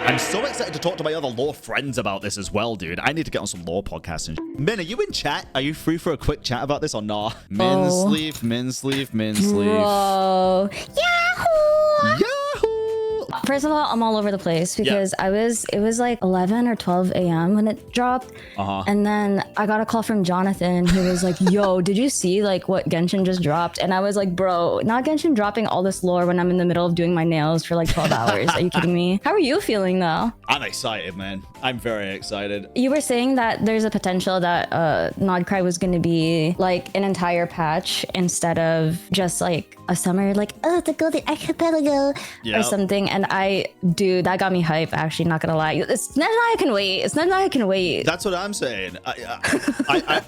I'm so excited to talk to my other lore friends about this as well, dude. I need to get on some lore podcasts and Min, are you in chat? Are you free for a quick chat about this or nah? Minsleif. Whoa. Yahoo! Yahoo! First of all, I'm all over the place because it was like 11 or 12 a.m. when it dropped. And then I got a call from Jonathan. He was like, yo, did you see like what Genshin just dropped? And I was like, bro, not Genshin dropping all this lore when I'm in the middle of doing my nails for like 12 hours. Are you kidding me? How are you feeling though? I'm excited, man. I'm very excited. You were saying that there's a potential that Nodcry was going to be like an entire patch instead of just like a summer, like, oh, the Golden Archipelago or something. And dude, that got me hype, actually, not gonna lie. It's not I can wait. It's not I can wait. That's what I'm saying. I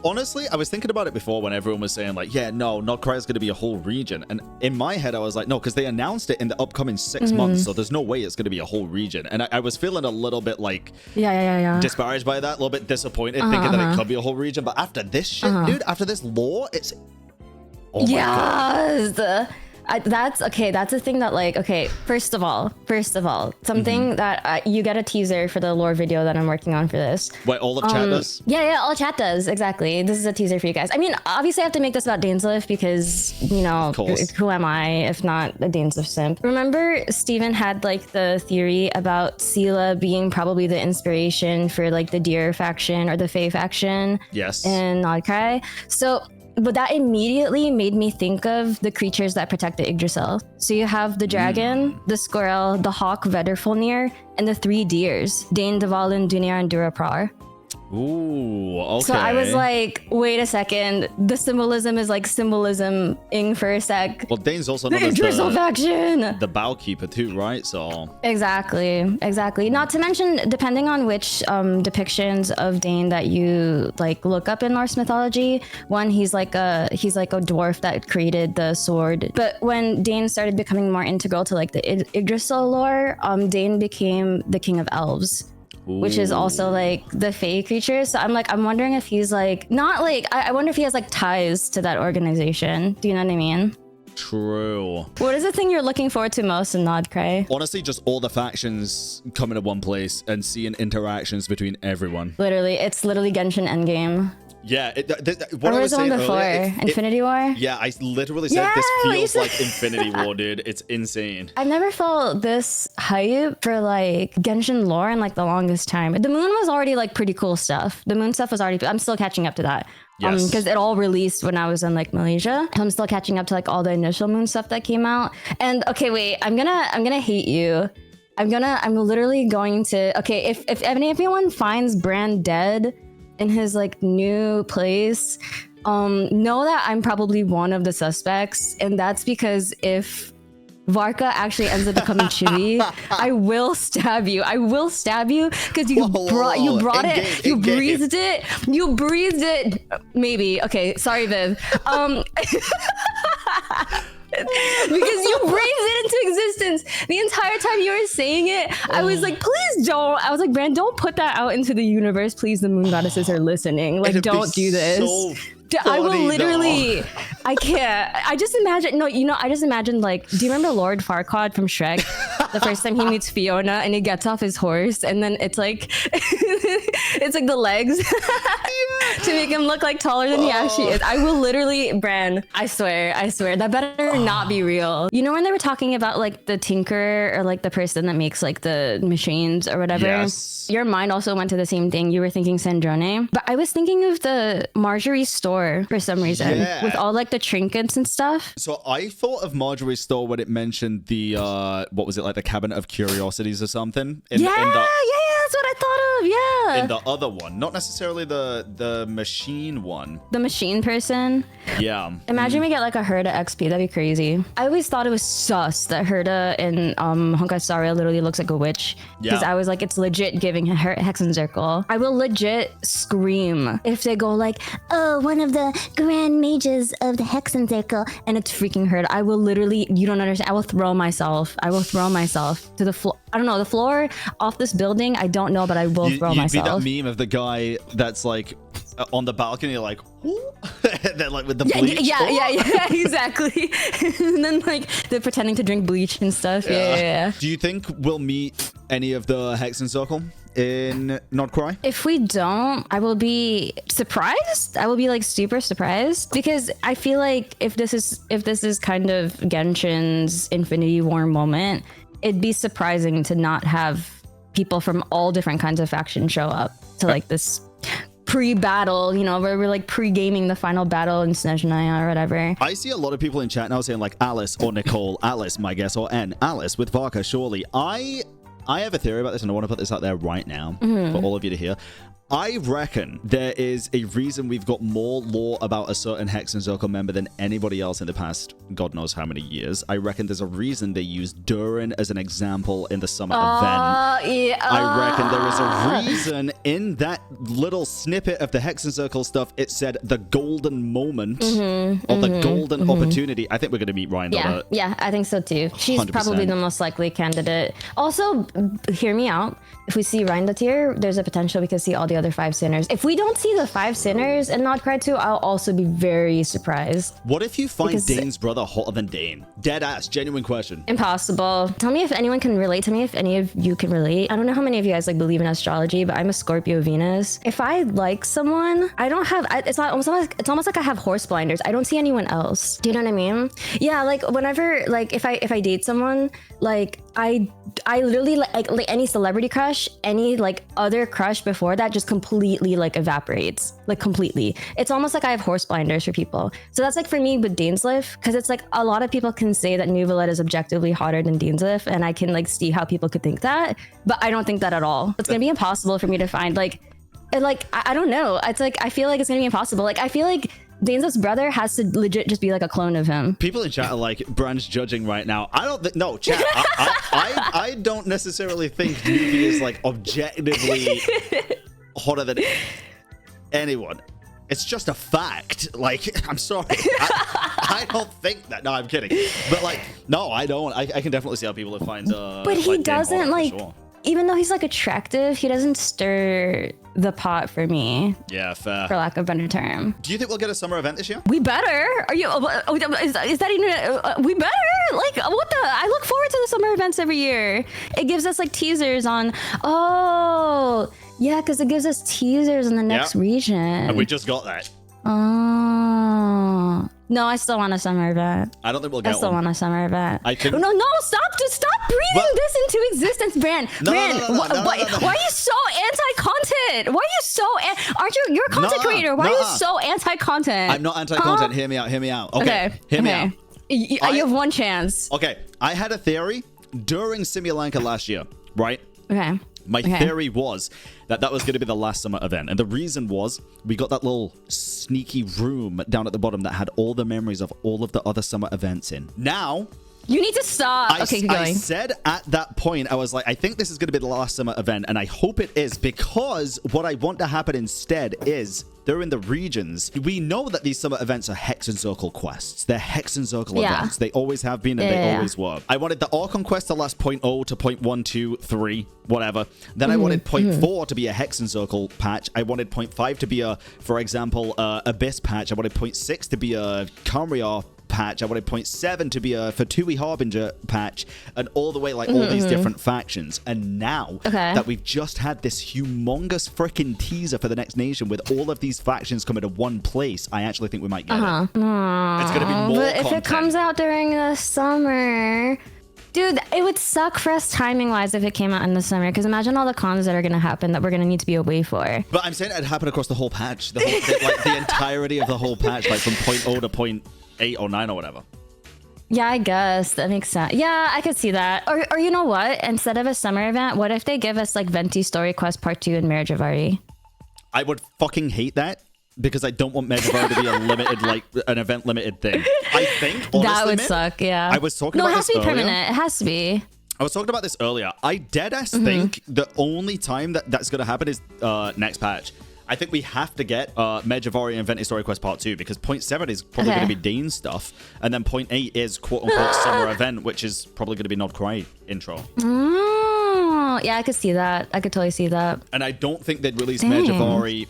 honestly, I was thinking about it before when everyone was saying like, yeah, no, Nodcry is going to be a whole region. And in my head, I was like, no, because they announced it in the upcoming 6 months. So there's no way it's going to be a whole region. And I was feeling a little bit like disparaged by that, a little bit disappointed, thinking that it could be a whole region. But after this shit, dude, after this lore, it's... Oh my God. That's okay. That's a thing that like, okay, first of all, something that you get a teaser for the lore video that I'm working on for this. Wait, all of chat does? Yeah, all chat does. Exactly. This is a teaser for you guys. I mean, obviously I have to make this about Minsleif because, you know, who am I if not a Minsleif simp? Remember Steven had like the theory about Sela being probably the inspiration for like the Deer faction or the Fae faction? Yes. In Nodcry. But that immediately made me think of the creatures that protect the Yggdrasil. So you have the dragon, the squirrel, the hawk, Vedrfolnir, and the 3 deers, Dane, Dvalin, Dunir, and Duraprar. Ooh, okay. So I was like, wait a second. The symbolism is like symbolism-ing for a sec. Well, Dane's also known as the bow keeper too, right? So Exactly. Not to mention, depending on which depictions of Dane that you like look up in Norse mythology, one he's like a dwarf that created the sword. But when Dane started becoming more integral to like the Yggdrasil lore, Dane became the king of elves. Which is also like the Fae creatures. So I'm wondering if he's like, not like, I wonder if he has like ties to that organization. Do you know what I mean? True. What is the thing you're looking forward to most in Nodcry? Honestly, just all the factions coming to one place and seeing interactions between everyone. Literally, it's literally Genshin Endgame. Yeah, what I was saying before? Earlier, Infinity War? Yeah, I literally said this feels like Infinity War, dude. It's insane. I've never felt this hype for like Genshin lore in like the longest time. The moon was already like pretty cool stuff. The moon stuff was already, I'm still catching up to that. Yes. Because it all released when I was in like Malaysia. I'm still catching up to like all the initial moon stuff that came out. And okay, wait, I'm gonna hate you. I'm literally going to, okay, if anyone finds Bran dead in his like new place, know that I'm probably one of the suspects, and that's because if Varka actually ends up becoming Chibi, I will stab you. I will stab you because you brought it, you breathed it. Maybe. Okay, sorry, Viv. Because you breathed it into existence the entire time you were saying it. I was like, please don't. I was like, Bran, don't put that out into the universe. Please, the moon goddesses are listening. Like, don't do this. So I will literally, I can't. I just imagine, I just imagine like, do you remember Lord Farquaad from Shrek? The first time he meets Fiona and he gets off his horse and then it's like, it's like the legs to make him look like taller than he actually is. I will literally, Bran, I swear, that better not be real. You know when they were talking about like the tinker or like the person that makes like the machines or whatever? Yes. Your mind also went to the same thing. You were thinking Sandrone. But I was thinking of the Marjorie's store for some reason with all like the trinkets and stuff. So I thought of Marjorie's store when it mentioned the what was it, like the Cabinet of Curiosities or something? That's what I thought of. Yeah. In the other one, not necessarily the machine one. The machine person. Yeah. Imagine we get like a Herda XP. That'd be crazy. I always thought it was sus that Herda in Honkai Star Rail literally looks like a witch. Because I was like, it's legit giving her Hexenzirkel. I will legit scream if they go like, oh, one of the grand mages of the Hexenzirkel, and it's freaking Herda. I will literally, you don't understand. I will throw myself to the floor. I don't know, the floor off this building. I don't know, but I will throw myself. Be that meme of the guy that's like on the balcony, like, then like with the bleach. Yeah, exactly. And then like they're pretending to drink bleach and stuff. Yeah. Do you think we'll meet any of the Hex and Circle in Not Cry? If we don't, I will be surprised. I will be like super surprised because I feel like if this is kind of Genshin's Infinity War moment, it'd be surprising to not have people from all different kinds of factions show up to like this pre-battle, you know, where we're like pre-gaming the final battle in Snezhnaya or whatever. I see a lot of people in chat now saying like Alice or Nicole, Alice, my guess, or N, Alice with Varka, surely. I have a theory about this, and I want to put this out there right now for all of you to hear. I reckon there is a reason we've got more lore about a certain Hex and Circle member than anybody else in the past God knows how many years. I reckon there's a reason they used Durin as an example in the summer event. Yeah. I reckon there is a reason in that little snippet of the Hex and Circle stuff, it said the golden moment or the golden opportunity. I think we're going to meet Ryan. Yeah, I think so too. She's 100%. Probably the most likely candidate. Also, hear me out. If we see Ryan here, there's a potential we could see all the other 5 sinners. If we don't see the 5 sinners in Not Cry 2, I'll also be very surprised. What if you find Dane's brother hotter than Dane? Dead ass, genuine question. Impossible. Tell me if anyone can relate to me, if any of you can relate. I don't know how many of you guys like believe in astrology, but I'm a Scorpio Venus. If I like someone, I don't have, it's almost like I have horse blinders. I don't see anyone else. Do you know what I mean? Yeah, like whenever, like if I date someone, like I literally like any celebrity crush, any like other crush before that just completely like evaporates, like completely. It's almost like I have horse blinders for people. So that's like for me with Minsleif, because it's like a lot of people can say that Nuvolette is objectively hotter than Minsleif, and I can like see how people could think that, but I don't think that at all. It's gonna be impossible for me to find like I don't know. It's like I feel like it's gonna be impossible. Like I feel like Danzo's brother has to legit just be like a clone of him. People in chat are like, Bran's judging right now. I don't think, no, chat, I don't necessarily think Nuvi is like objectively hotter than anyone. It's just a fact. Like, I'm sorry. I don't think that. No, I'm kidding. But like, no, I don't. I can definitely see how people would find but he doesn't like, sure. Even though he's like attractive, he doesn't stir the pot for me. Yeah, fair. For lack of a better term. Do you think we'll get a summer event this year? We better. Are you? Is that even? We better. Like what the? I look forward to the summer events every year. It gives us like teasers on. Oh, yeah, because it gives us teasers in the next region. And we just got that. Oh. No, I still want a summer event. I don't think we'll get one. I still want a summer event. I think... No, stop. Just stop breathing this into existence, Bran. Why are you so anti-content? Why are you so... Aren't you... You're a content creator. Why are you so anti-content? I'm not anti-content. Hear me out. Okay. Hear me out. You have one chance. Okay. I had a theory during Simulanka last year, right? Okay. My theory was that was going to be the last summer event. And the reason was we got that little sneaky room down at the bottom that had all the memories of all of the other summer events in. Now... You need to stop. Okay, keep going. I said at that point, I was like, I think this is going to be the last summer event. And I hope it is, because what I want to happen instead is... They're in the regions. We know that these summer events are Hex and Circle quests. They're Hex and Circle events. They always have been and they always were. I wanted the Archon quest to last 0.0 to 0.1, 2, 3, whatever. Then I wanted 0.4 to be a Hex and Circle patch. I wanted 0.5 to be a, for example, Abyss patch. I wanted 0.6 to be a Kamriar patch. I wanted 0.7 to be a Fatui Harbinger patch, and all the way like all these different factions. And now that we've just had this humongous freaking teaser for the next nation with all of these factions coming to one place, I actually think we might get it. It's gonna be more But if it comes out during the summer, dude, it would suck for us timing wise if it came out in the summer, because imagine all the cons that are gonna happen that we're gonna need to be away for. But I'm saying it'd happen across the whole patch, the entirety of the whole patch, like from 0.0 to 0.8 or 9 or whatever. Yeah, I guess that makes sense. Yeah, I could see that. Or you know what? Instead of a summer event, what if they give us like Venti Story Quest Part 2 and Marriage of Ari? I would fucking hate that, because I don't want Marriage of Ari to be a limited, like an event limited thing. I think honestly, that would suck. Yeah. I was talking about this it has to be earlier. permanent. It has to be. I was talking about this earlier. I deadass think the only time that's going to happen is next patch. I think we have to get Marriage of Ari and Venti Story Quest Part 2, because 0.7 is probably going to be Dane stuff, and then 0.8 is quote-unquote summer event, which is probably going to be Not Cry intro. Oh, yeah, I could see that. I could totally see that. And I don't think they'd release Marriage of Ari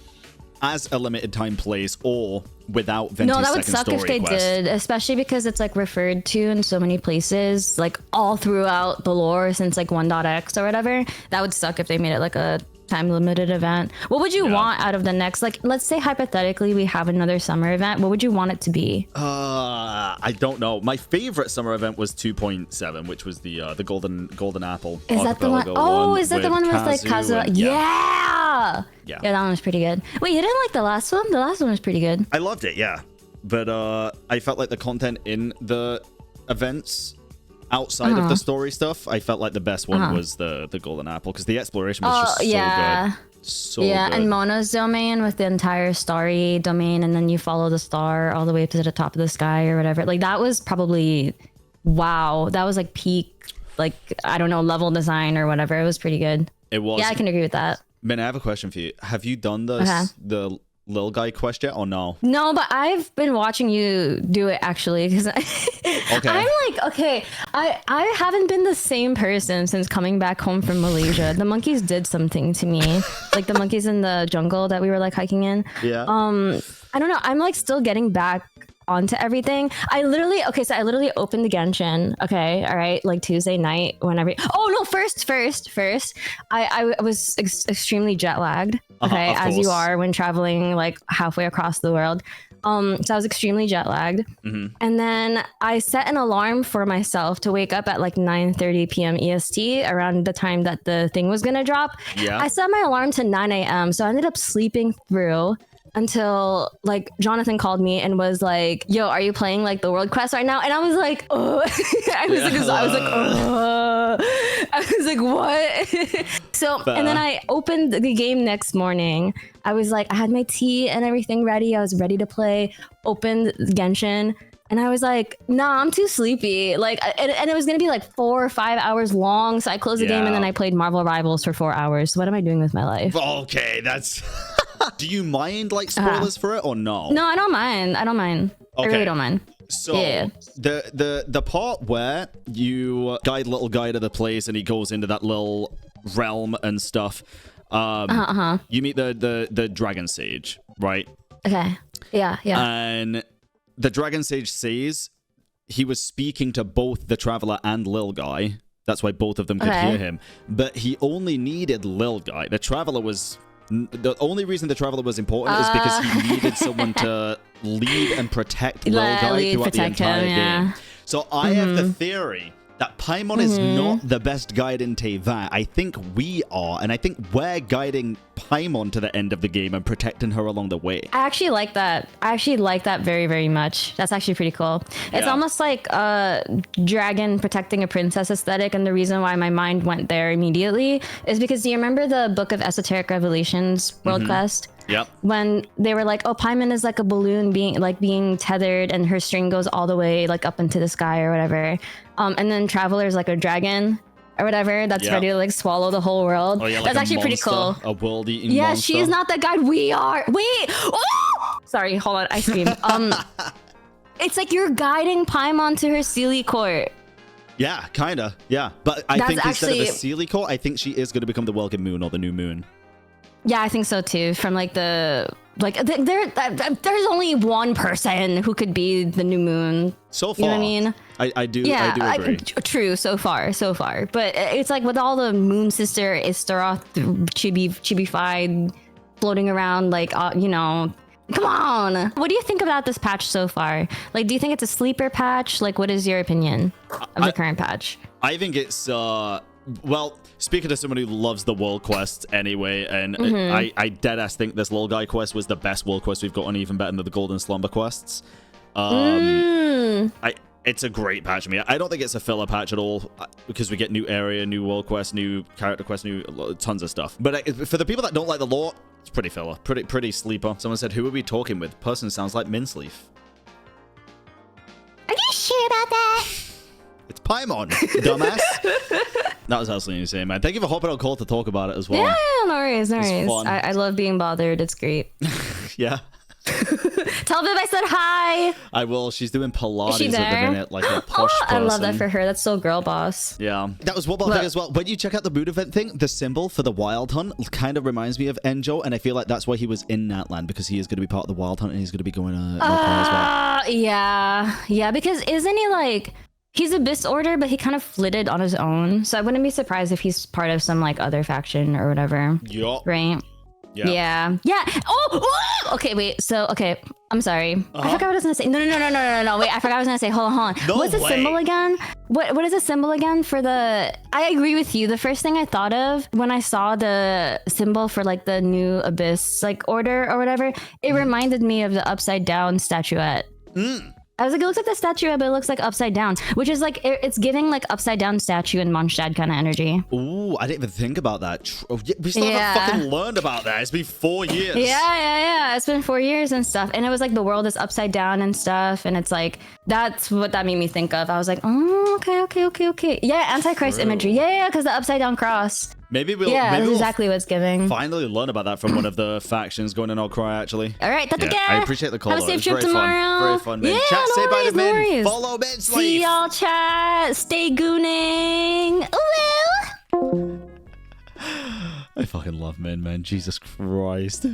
as a limited time place or without Venti's No, that would second suck if story they quest. did, especially because it's like referred to in so many places, like all throughout the lore since like 1.x or whatever. That would suck if they made it like a time limited event. What would you want out of the next, like, let's say hypothetically we have another summer event, what would you want it to be? I don't know. My favorite summer event was 2.7, which was the golden apple. Is that the one? Oh, is that the one with like Kazuha? Yeah, that one was pretty good. Wait, you didn't like the last one? The last one was pretty good. I loved it, yeah, but I felt like the content in the events outside of the story stuff, I felt like the best one was the golden apple, because the exploration was just so good. So good. And Mona's domain with the entire starry domain, and then you follow the star all the way to the top of the sky or whatever. Like that was probably, wow, that was like peak, like, I don't know, level design or whatever. It was pretty good. It was. Yeah, I can agree with that. Min, I have a question for you. Have you done the little guy quest yet or no? No, but I've been watching you do it actually, because I'm like, okay, I haven't been the same person since coming back home from Malaysia. The monkeys did something to me, like the monkeys in the jungle that we were like hiking in. Yeah. I don't know. I'm like still getting back onto everything. I literally opened the Genshin. Okay, all right, like Tuesday night whenever. Oh no, first, I was extremely jet lagged. Okay, as you are when traveling like halfway across the world. So I was extremely jet lagged, and then I set an alarm for myself to wake up at like 9:30 p.m. EST around the time that the thing was gonna drop. Yeah. I set my alarm to 9 a.m. So I ended up sleeping through until like Jonathan called me and was like, yo, are you playing like the world quest right now? And I was like, oh. I was like, what? So, and then I opened the game next morning. I was like, I had my tea and everything ready. I was ready to play, opened Genshin. And I was like, nah, I'm too sleepy. Like, and it was going to be like 4 or 5 hours long. So I closed the game and then I played Marvel Rivals for 4 hours. What am I doing with my life? Okay, that's... Do you mind like spoilers for it or no? No, I don't mind. Okay. I really don't mind. So the part where you guide little guy to the place and he goes into that little realm and stuff, you meet the dragon sage, right? Okay. Yeah. And the dragon sage says he was speaking to both the traveler and Lil Guy. That's why both of them could hear him. But he only needed Lil Guy. The traveler was... The only reason the traveler was important is because he needed someone to lead and protect Lil Guy throughout the entire game. So I have the theory that Paimon is not the best guide in Teyvat. I think we are, and I think we're guiding Paimon to the end of the game and protecting her along the way. I actually like that. Very, very much. That's actually pretty cool. It's almost like a dragon protecting a princess aesthetic, and the reason why my mind went there immediately is because, do you remember the Book of Esoteric Revelations world quest? Yep. When they were like, oh, Paimon is like a balloon being tethered and her string goes all the way like up into the sky or whatever. And then Traveler's like a dragon or whatever that's ready to like swallow the whole world. Oh, yeah, like that's actually pretty cool. A world-eating monster. She's not the guide. We are. Wait. Oh! Sorry, hold on. I scream. It's like you're guiding Paimon to her Sealy court. Yeah, kinda. Yeah, but I think instead of a Sealy court, I think she is going to become the Welcome Moon or the New Moon. Yeah, I think so too. From like there's only one person who could be the New Moon. So far, you know what I mean? I do agree. True, so far. But it's like with all the Moon Sister Istaroth chibified floating around, like come on. What do you think about this patch so far? Like, do you think it's a sleeper patch? Like, what is your opinion of the current patch? I think it's well, speaking to someone who loves the world quests anyway, and I deadass think this little guy quest was the best world quest we've gotten, even better than the Golden Slumber quests. It's a great patch to me. I don't think it's a filler patch at all, because we get new area, new world quest, new character quest, new tons of stuff. But for the people that don't like the lore, it's pretty filler, pretty sleeper. Someone said, "Who are we talking with?" Person sounds like Minsleif. Are you sure about that? It's Paimon, dumbass. That was absolutely insane, man. Thank you for hopping on call to talk about it as well. Yeah, no worries. I love being bothered. It's great. Yeah. Tell Viv I said hi. I will. She's doing Pilates she at the there? minute, like a posh person. I love that for her. That's so girl boss. Yeah. That was one more thing as well. When you check out the mood event thing, the symbol for the Wild Hunt kind of reminds me of Enjo, and I feel like that's why he was in Natland, because he is going to be part of the Wild Hunt, and he's going to be going as well. Yeah, because isn't he like... He's Abyss Order, but he kind of flitted on his own. So I wouldn't be surprised if he's part of some like other faction or whatever. Yup. Right? Yeah. Oh! Okay, wait. So, okay. I'm sorry. I forgot what I was going to say. No. Wait, I forgot what I was going to say. Hold on. No What's the way. symbol again? What is the symbol again for the... I agree with you. The first thing I thought of when I saw the symbol for like the new Abyss like order or whatever, it reminded me of the upside down statuette. I was like, it looks like the statue, but it looks like upside down, which is like, it's giving like upside down statue and Mondstadt kind of energy. Ooh, I didn't even think about that. We still haven't fucking learned about that. It's been 4 years. Yeah. It's been 4 years and stuff. And it was like the world is upside down and stuff. And it's like, that's what that made me think of. I was like, oh, okay. Yeah, Antichrist imagery. Yeah, because the upside down cross. Maybe we'll that's exactly what it's giving. Finally learn about that from one of the factions going in all cry, actually. All right, that's again. I appreciate the call. Have a safe trip very tomorrow. Very fun, man. Yeah, Chat, say bye to no Min. worries. Follow Minsleif. See y'all, chat. Stay gooning. Well. I fucking love Min, man. Jesus Christ.